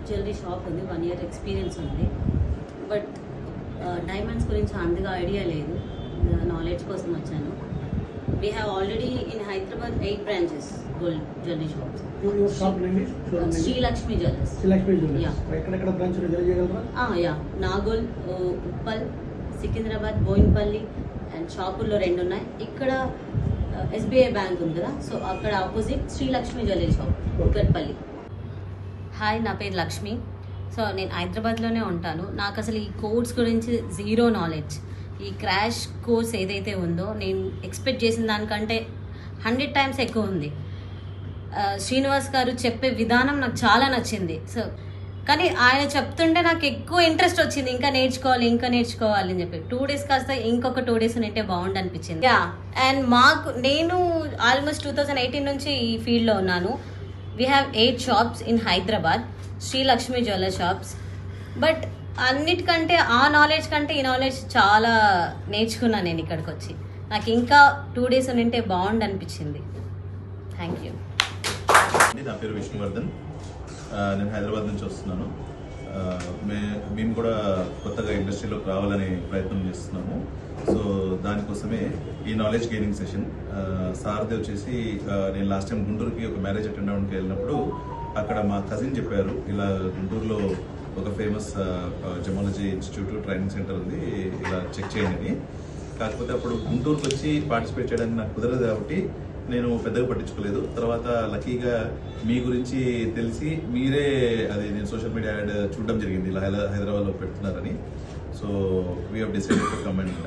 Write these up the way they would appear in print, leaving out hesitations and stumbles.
Jewellery shop ఉంది, 1 year experience ఉంది. But diamonds గురించి అంతగా ఐడియా లేదు, నాలెడ్జ్ కోసం వచ్చాను. We have already in Hyderabad 8 branches gold jewellery shops. Srilakshmi jewellers. ఎక్కడెక్కడ బ్రాంచ్ తెలియజేయగలరా? యా, నాగోల్, ఉప్పల్, సికింద్రాబాద్, బోయిన్పల్లి అండ్ షాపుల్లో 2 ఉన్నాయి. ఇక్కడ SBI బ్యాంక్ ఉంది కదా, సో అక్కడ opposite Srilakshmi jewellery shop, Kukatpally. Hi, నా పేరు లక్ష్మి. సో నేను హైదరాబాద్లోనే ఉంటాను. నాకు అసలు ఈ కోర్స్ గురించి జీరో నాలెడ్జ్. ఈ క్రాష్ కోర్స్ ఏదైతే ఉందో నేను ఎక్స్పెక్ట్ చేసిన దానికంటే 100 times ఎక్కువ ఉంది. శ్రీనివాస్ గారు చెప్పే విధానం నాకు చాలా నచ్చింది. సో కానీ ఆయన చెప్తుంటే నాకు ఎక్కువ ఇంట్రెస్ట్ వచ్చింది, ఇంకా నేర్చుకోవాలి అని చెప్పి. 2 days కాస్త ఇంకొక 2 days ఉంటే బాగుండు అనిపించింది. యా, అండ్ నేను ఆల్మోస్ట్ 2018 నుంచి ఈ ఫీల్డ్లో ఉన్నాను. We have 8 shops in Hyderabad, Srilakshmi jeweller shops. But అన్నిటికంటే ఆ నాలెడ్జ్ కంటే ఈ నాలెడ్జ్ చాలా నేర్చుకున్నాను నేను ఇక్కడికి వచ్చి. నాకు ఇంకా 2 days ఉంటే బాగుండు అనిపించింది. Thank you. నా పేరు విష్ణువర్ధన్, నేను హైదరాబాద్ నుంచి వస్తున్నాను. మేము కూడా కొత్తగా ఇండస్ట్రీలోకి రావాలని ప్రయత్నం చేస్తున్నాము. సో దానికోసమే ఈ నాలెడ్జ్ గెయినింగ్ సెషన్. సార్ది వచ్చేసి నేను లాస్ట్ టైం గుంటూరుకి ఒక మ్యారేజ్ అటెండ్ అవ్వడానికి వెళ్ళినప్పుడు అక్కడ మా కజిన్ చెప్పారు, ఇలా గుంటూరులో ఒక famous gemmology institute training centre ఉంది, ఇలా చెక్ చేయండి. కాకపోతే అప్పుడు గుంటూరుకి వచ్చి పార్టిసిపేట్ చేయడానికి నాకు కుదరదు కాబట్టి నేను పెద్దగా పట్టించుకోలేదు. తర్వాత లక్కీగా మీ గురించి తెలిసి మీరే అది నేను సోషల్ మీడియా యాడ్ చూడడం జరిగింది, ఇలా హైదరాబాద్లో పెడుతున్నారని. So we have decided to come and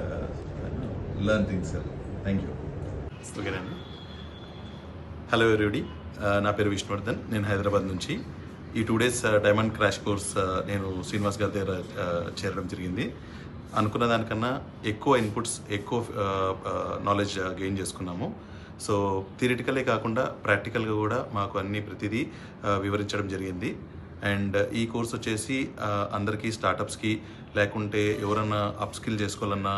learn things sir. Thank you. ఓకేనండి. హలో ఎవరీబడి, నా పేరు విష్ణువర్ధన్, నేను హైదరాబాద్ నుంచి. ఈ 2 days డైమండ్ క్రాష్ కోర్స్ నేను శ్రీనివాస్ గారి దగ్గర చేరడం జరిగింది. అనుకున్న దానికన్నా ఎక్కువ ఇన్పుట్స్, ఎక్కువ నాలెడ్జ్ గెయిన్ చేసుకున్నాము. సో థియరిటికలే కాకుండా ప్రాక్టికల్గా కూడా మాకు ప్రతిదీ వివరించడం జరిగింది. అండ్ ఈ కోర్స్ వచ్చేసి అందరికీ స్టార్టప్స్కి, లేకుంటే ఎవరన్నా అప్స్కిల్ చేసుకోవాలన్నా,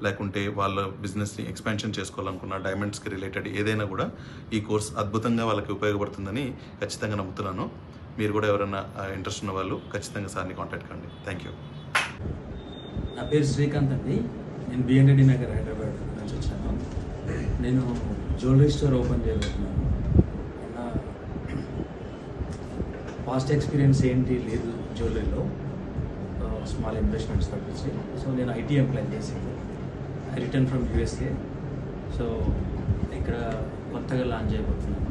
లేకుంటే వాళ్ళ బిజినెస్ని ఎక్స్పాన్షన్ చేసుకోవాలనుకున్న డైమండ్స్కి రిలేటెడ్ ఏదైనా కూడా ఈ కోర్స్ అద్భుతంగా వాళ్ళకి ఉపయోగపడుతుందని ఖచ్చితంగా నమ్ముతున్నాను. మీరు కూడా ఎవరైనా ఇంట్రెస్ట్ ఉన్న వాళ్ళు ఖచ్చితంగా సార్ని కాంటాక్ట్ కండి. Thank you. నా పేరు శ్రీకాంత్ అండి, నేను బిఎన్రెడ్డి నగర్ హైదరాబాద్ నుంచి వచ్చాను. నేను జ్యువెలరీ స్టోర్ ఓపెన్ చేయబోతున్నాను. నా పాస్ట్ ఎక్స్పీరియన్స్ ఏంటి లేదు జ్యువెలరీలో, స్మాల్ ఇన్వెస్ట్మెంట్స్ తప్పించి. సో నేను ఐటీ ఎంప్లాయ్ చేసింది. I return from USA. So ఇక్కడ కొత్తగా లాంచ్ చేయబోతున్నాను.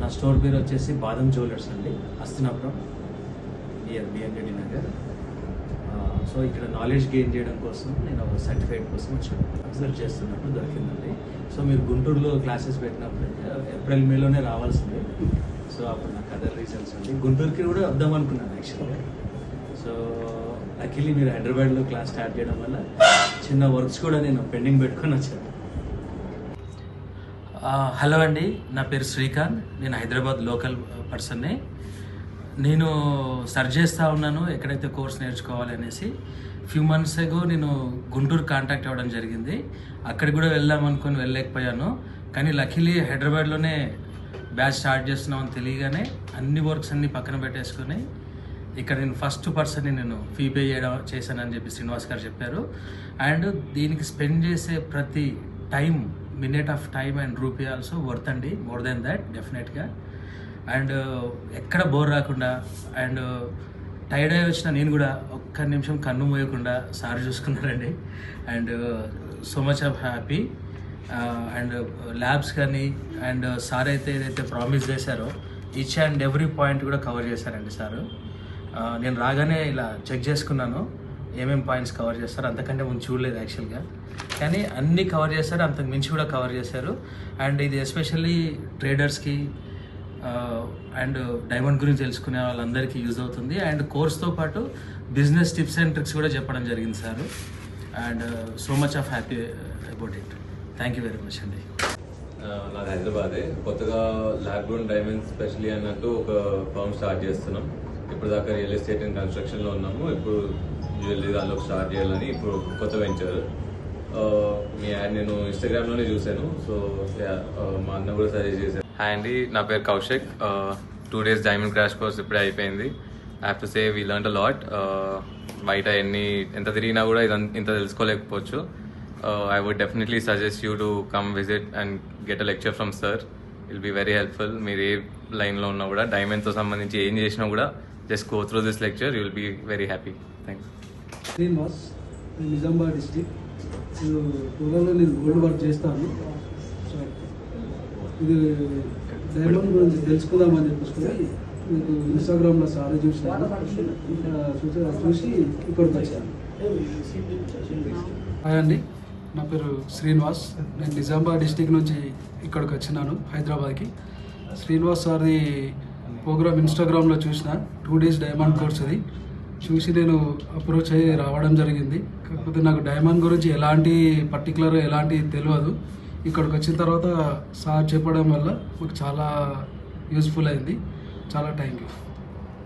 నా స్టోర్ పేరు వచ్చేసి బాదం జ్యువెలర్స్ అండి, హస్తినాపురం, నియర్ బిఎన్రెడ్డి నగర్. సో ఇక్కడ నాలెడ్జ్ గెయిన్ చేయడం కోసం నేను ఒక సర్టిఫికేట్ కోసం వచ్చాను. అబ్జర్వ్ చేస్తున్నప్పుడు దొరికిందండి. సో మీరు గుంటూరులో క్లాసెస్ పెట్టినప్పుడు April, Mayలోనే రావాల్సింది. సో అప్పుడు నాకు అదర్ రీజన్స్ అండి, గుంటూరుకి కూడా వద్దాం అనుకున్నాను యాక్చువల్గా. సో లక్కీలీ మీరు హైదరాబాద్లో క్లాస్ స్టార్ట్ చేయడం వల్ల చిన్న వర్క్స్ కూడా నేను పెండింగ్ పెట్టుకొని వచ్చాను. హలో అండి, నా పేరు శ్రీకాంత్, నేను హైదరాబాద్ లోకల్ పర్సన్ని. నేను సర్చ్ చేస్తూ ఉన్నాను ఎక్కడైతే కోర్స్ నేర్చుకోవాలి అనేసి. ఫ్యూ మంత్స్ ఎగో నేను గుంటూరు కాంటాక్ట్ అవ్వడం జరిగింది. అక్కడికి కూడా వెళ్దాం అనుకుని వెళ్ళలేకపోయాను. కానీ లక్కీలీ హైదరాబాద్లోనే బ్యాచ్ స్టార్ట్ చేస్తున్నామని తెలియగానే అన్ని వర్క్స్ అన్ని పక్కన పెట్టేసుకొని ఇక్కడ నేను ఫస్ట్ పర్సన్ని నేను ఫీ పే చేశానని చెప్పి శ్రీనివాస్ గారు చెప్పారు. అండ్ దీనికి స్పెండ్ చేసే ప్రతి time, minute of time and rupee also worth అండి, మోర్ దెన్ దాట్ డెఫినెట్గా. అండ్ ఎక్కడ బోర్ రాకుండా, అండ్ టైర్డ్ అయి వచ్చిన నేను కూడా ఒక్క నిమిషం కన్ను మోయకుండా సార్ చూసుకున్నారండి. And so much of happy. And labs కానీ, అండ్ సార్ అయితే ఏదైతే ప్రామిస్ చేశారో ఈచ్ అండ్ ఎవ్రీ పాయింట్ కూడా కవర్ చేశారండి సారు. నేను రాగానే ఇలా చెక్ చేసుకున్నాను ఏమేమి పాయింట్స్ కవర్ చేస్తారు, అంతకంటే ముందు చూడలేదు యాక్చువల్గా. కానీ అన్నీ కవర్ చేశారు, అంతకు మించి కూడా కవర్ చేశారు. అండ్ ఇది ఎస్పెషల్లీ ట్రేడర్స్కి అండ్ డైమండ్ గురించి తెలుసుకునే వాళ్ళందరికీ యూజ్ అవుతుంది. అండ్ కోర్స్తో పాటు బిజినెస్ టిప్స్ అండ్ ట్రిక్స్ కూడా చెప్పడం జరిగింది sir. And so much of happy about it. Thank you very much అండి. నాది హైదరాబాదే. కొత్తగా ల్యాబ్ గ్రోన్ డైమండ్స్ స్పెషల్లీ అన్నట్టు ఒక ఫర్మ్ స్టార్ట్ చేస్తున్నాం. ఇప్పుడు దాకా రియల్ ఎస్టేట్ అండ్ కన్స్ట్రక్షన్లో ఉన్నాము. ఇప్పుడు జ్యువెలరీ దానిలో స్టార్ట్ చేయాలని ఇప్పుడు కొత్త వెంచర్. మీ యాడ్ నేను ఇన్స్టాగ్రామ్లోనే చూశాను. సో మా అన్న కూడా సజెస్ట్ చేశాను. హాయ్ అండి, నా పేరు Kaushik. 2 days diamond crash course ఇప్పుడే అయిపోయింది. I have to say we learn a lot. బయట ఎంత తిరిగినా కూడా ఇంత తెలుసుకోలేకపోవచ్చు. I would definitely suggest you to come visit and get a lecture from sir. It will be very helpful. మీరు ఏ లైన్లో ఉన్నా కూడా డైమండ్తో సంబంధించి ఏం చేసినా కూడా just go through this lecture. You will be very happy. Thanks. Srinivas, Nizamabad district. టూర్లో నేను గోల్డ్ వర్క్ చేస్తాను. సో ఇది డైమండ్ గురించి తెలుసుకుందామని చెప్పేసి మీకు ఇన్స్టాగ్రామ్లో సారీ చూసాను. చూసి ఇక్కడికి వచ్చాను. హాయ్ అండి, నా పేరు శ్రీనివాస్. నేను నిజామాబాద్ డిస్టిక్ నుంచి ఇక్కడికి వచ్చినాను హైదరాబాద్కి. శ్రీనివాస్ సార్ది ప్రోగ్రామ్ ఇన్స్టాగ్రామ్లో చూసిన 2 days డైమండ్ కోర్స్ అది చూసి నేను అప్రోచ్ అయ్యి రావడం జరిగింది. కాకపోతే నాకు డైమండ్ గురించి ఎలాంటి తెలియదు. ఇక్కడికి వచ్చిన తర్వాత సార్ చెప్పడం వల్ల మాకు చాలా యూస్ఫుల్ అయింది. చాలా థ్యాంక్ యూ.